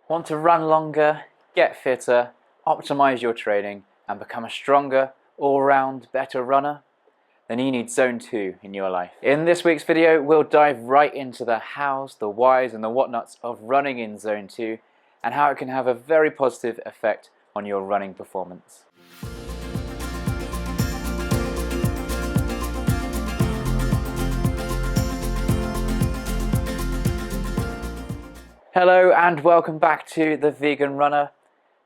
Want to run longer, get fitter, optimize your training, and become a stronger, all-round, better runner? Then you need Zone 2 in your life. In this week's video, we'll dive right into the hows, the whys, and the whatnots of running in Zone 2 and how it can have a very positive effect on your running performance. Hello and welcome back to The Vegan Runner.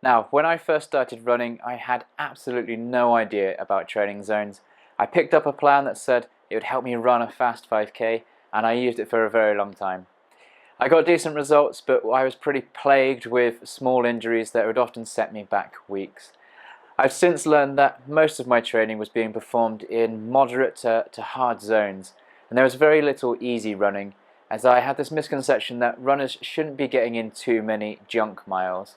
Now, when I first started running, I had absolutely no idea about training zones. I picked up a plan that said it would help me run a fast 5k, and I used it for a very long time. I got decent results, but I was pretty plagued with small injuries that would often set me back weeks. I've since learned that most of my training was being performed in moderate to hard zones, and there was very little easy running, as I had this misconception that runners shouldn't be getting in too many junk miles.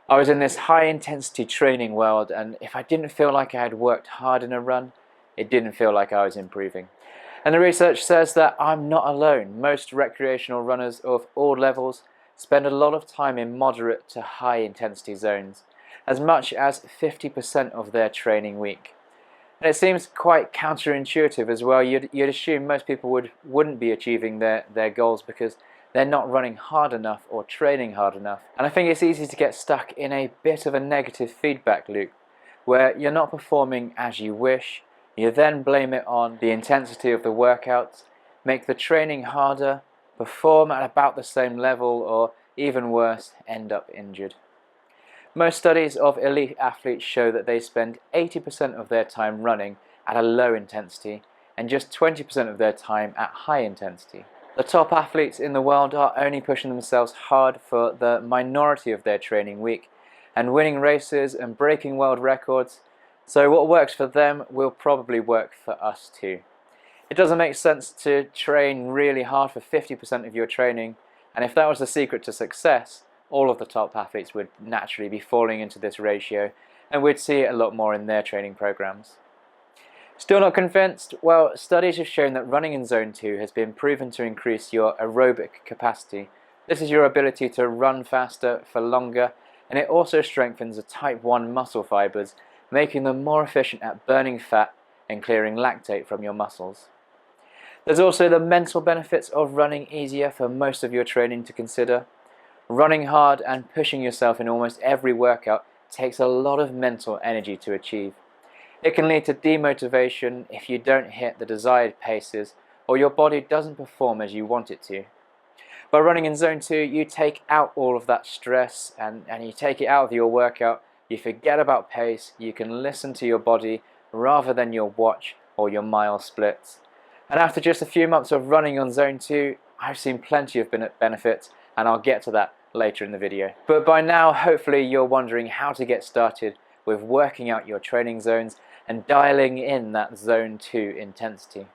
I was in this high intensity training world, and if I didn't feel like I had worked hard in a run, it didn't feel like I was improving. And the research says that I'm not alone. Most recreational runners of all levels spend a lot of time in moderate to high intensity zones, as much as 50% of their training week. And it seems quite counterintuitive as well. You'd assume most people wouldn't be achieving their goals because they're not running hard enough or training hard enough. And I think it's easy to get stuck in a bit of a negative feedback loop where you're not performing as you wish. You then blame it on the intensity of the workouts, make the training harder, perform at about the same level, or even worse, end up injured. Most studies of elite athletes show that they spend 80% of their time running at a low intensity and just 20% of their time at high intensity. The top athletes in the world are only pushing themselves hard for the minority of their training week and winning races and breaking world records, so what works for them will probably work for us too. It doesn't make sense to train really hard for 50% of your training, and if that was the secret to success, all of the top athletes would naturally be falling into this ratio, and we'd see it a lot more in their training programs. Still not convinced? Well, studies have shown that running in Zone 2 has been proven to increase your aerobic capacity. This is your ability to run faster for longer, and it also strengthens the type 1 muscle fibers, making them more efficient at burning fat and clearing lactate from your muscles. There's also the mental benefits of running easier for most of your training to consider. Running hard and pushing yourself in almost every workout takes a lot of mental energy to achieve. It can lead to demotivation if you don't hit the desired paces or your body doesn't perform as you want it to. By running in Zone 2, you take out all of that stress and you take it out of your workout. You forget about pace, you can listen to your body rather than your watch or your mile splits. And after just a few months of running on Zone 2, I've seen plenty of benefits, and I'll get to that later in the video. But by now, hopefully you're wondering how to get started with working out your training zones and dialing in that Zone 2 intensity.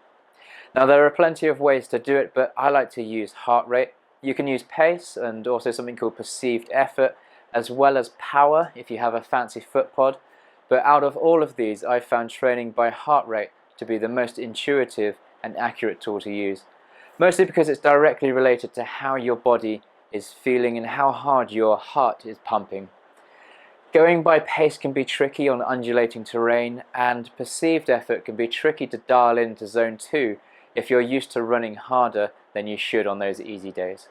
Now, there are plenty of ways to do it, but I like to use heart rate. You can use pace and also something called perceived effort, as well as power if you have a fancy foot pod. But out of all of these, I've found training by heart rate to be the most intuitive and accurate tool to use. Mostly because it's directly related to how your body is feeling and how hard your heart is pumping. Going by pace can be tricky on undulating terrain, and perceived effort can be tricky to dial into Zone 2 if you're used to running harder than you should on those easy days.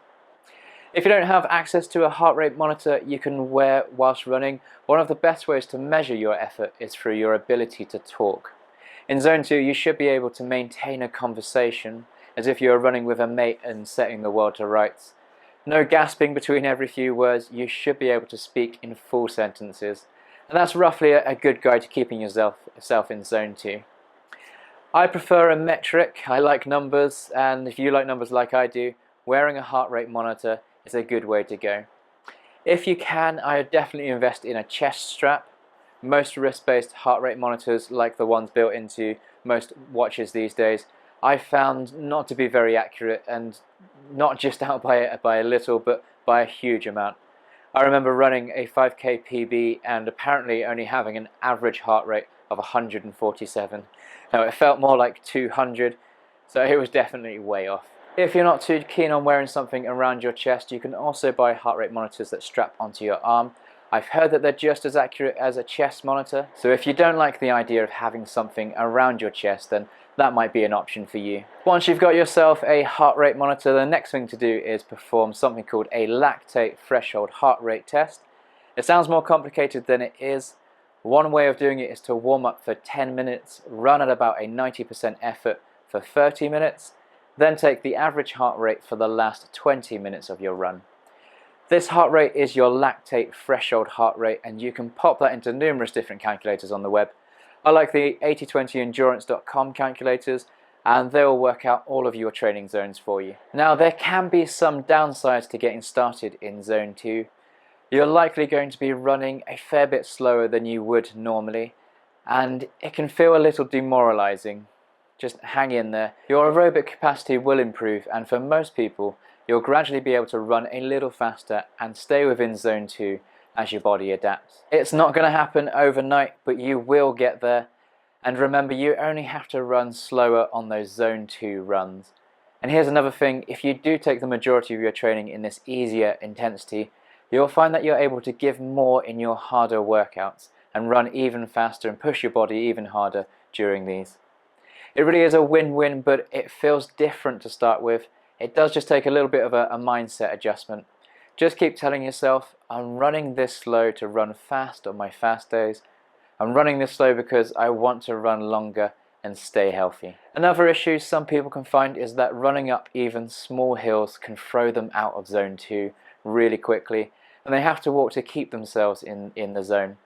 If you don't have access to a heart rate monitor you can wear whilst running, one of the best ways to measure your effort is through your ability to talk. In Zone 2 you should be able to maintain a conversation as if you were running with a mate and setting the world to rights. No gasping between every few words, you should be able to speak in full sentences. And that's roughly a good guide to keeping yourself in Zone 2. I prefer a metric. I like numbers, and if you like numbers like I do, wearing a heart rate monitor is a good way to go. If you can, I would definitely invest in a chest strap. Most wrist-based heart rate monitors, like the ones built into most watches these days, I found not to be very accurate, and not just out by a little, but by a huge amount. I remember running a 5k PB and apparently only having an average heart rate of 147. Now it felt more like 200, so it was definitely way off. If you're not too keen on wearing something around your chest, you can also buy heart rate monitors that strap onto your arm. I've heard that they're just as accurate as a chest monitor, so if you don't like the idea of having something around your chest, then that might be an option for you. Once you've got yourself a heart rate monitor, the next thing to do is perform something called a lactate threshold heart rate test. It sounds more complicated than it is. One way of doing it is to warm up for 10 minutes, run at about a 90% effort for 30 minutes, then take the average heart rate for the last 20 minutes of your run. This heart rate is your lactate threshold heart rate, and you can pop that into numerous different calculators on the web. I like the 8020endurance.com calculators, and they will work out all of your training zones for you. Now, there can be some downsides to getting started in zone 2. You're likely going to be running a fair bit slower than you would normally, and it can feel a little demoralizing. Just hang in there. Your aerobic capacity will improve, and for most people, you'll gradually be able to run a little faster and stay within zone 2 as your body adapts. It's not going to happen overnight, but you will get there. And remember, you only have to run slower on those zone 2 runs. And here's another thing: if you do take the majority of your training in this easier intensity, you'll find that you're able to give more in your harder workouts and run even faster and push your body even harder during these. It really is a win-win, but it feels different to start with. It does just take a little bit of a mindset adjustment. Just keep telling yourself, I'm running this slow to run fast on my fast days. I'm running this slow because I want to run longer and stay healthy. Another issue some people can find is that running up even small hills can throw them out of zone 2 really quickly, and they have to walk to keep themselves in the zone.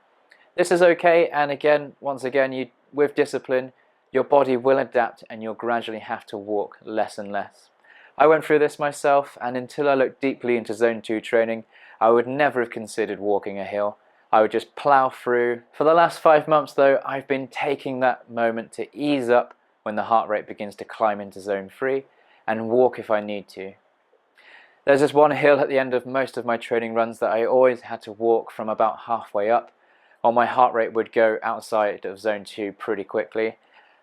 This is okay, and once again, with discipline, your body will adapt and you'll gradually have to walk less and less. I went through this myself, and until I looked deeply into zone 2 training, I would never have considered walking a hill. I would just plow through. For the last 5 months though, I've been taking that moment to ease up when the heart rate begins to climb into zone 3 and walk if I need to. There's this one hill at the end of most of my training runs that I always had to walk from about halfway up, or my heart rate would go outside of zone 2 pretty quickly.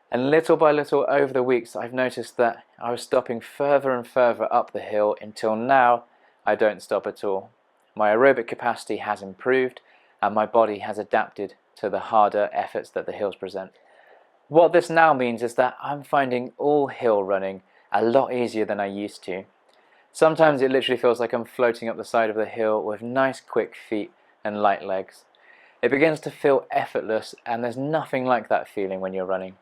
And little by little over the weeks, I've noticed that I was stopping further and further up the hill until now I don't stop at all. My aerobic capacity has improved and my body has adapted to the harder efforts that the hills present. What this now means is that I'm finding all hill running a lot easier than I used to. Sometimes it literally feels like I'm floating up the side of the hill with nice quick feet and light legs. It begins to feel effortless, and there's nothing like that feeling when you're running.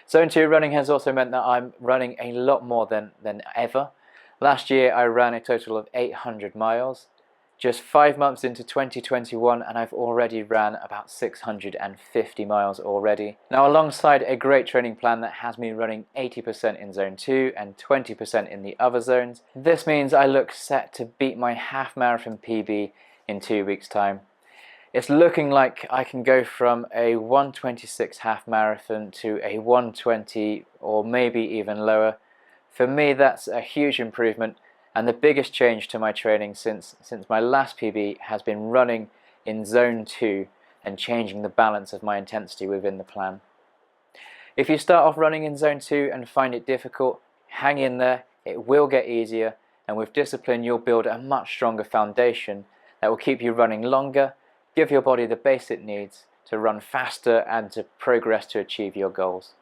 Zone 2 running has also meant that I'm running a lot more than ever. Last year I ran a total of 800 miles. Just 5 months into 2021 and I've already ran about 650 miles already. Now, alongside a great training plan that has me running 80% in zone 2 and 20% in the other zones, this means I look set to beat my half marathon PB in 2 weeks' time. It's looking like I can go from a 1:26 half marathon to a 1:20 or maybe even lower. For me, that's a huge improvement, and the biggest change to my training since my last PB has been running in zone 2 and changing the balance of my intensity within the plan. If you start off running in zone 2 and find it difficult, hang in there. It will get easier, and with discipline you'll build a much stronger foundation that will keep you running longer, give your body the base it needs to run faster and to progress to achieve your goals.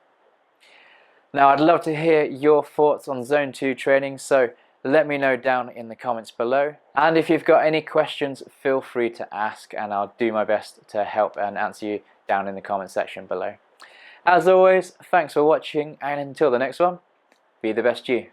Now, I'd love to hear your thoughts on zone 2 training, so let me know down in the comments below. And if you've got any questions, feel free to ask and I'll do my best to help and answer you down in the comment section below. As always, thanks for watching, and until the next one, be the best you.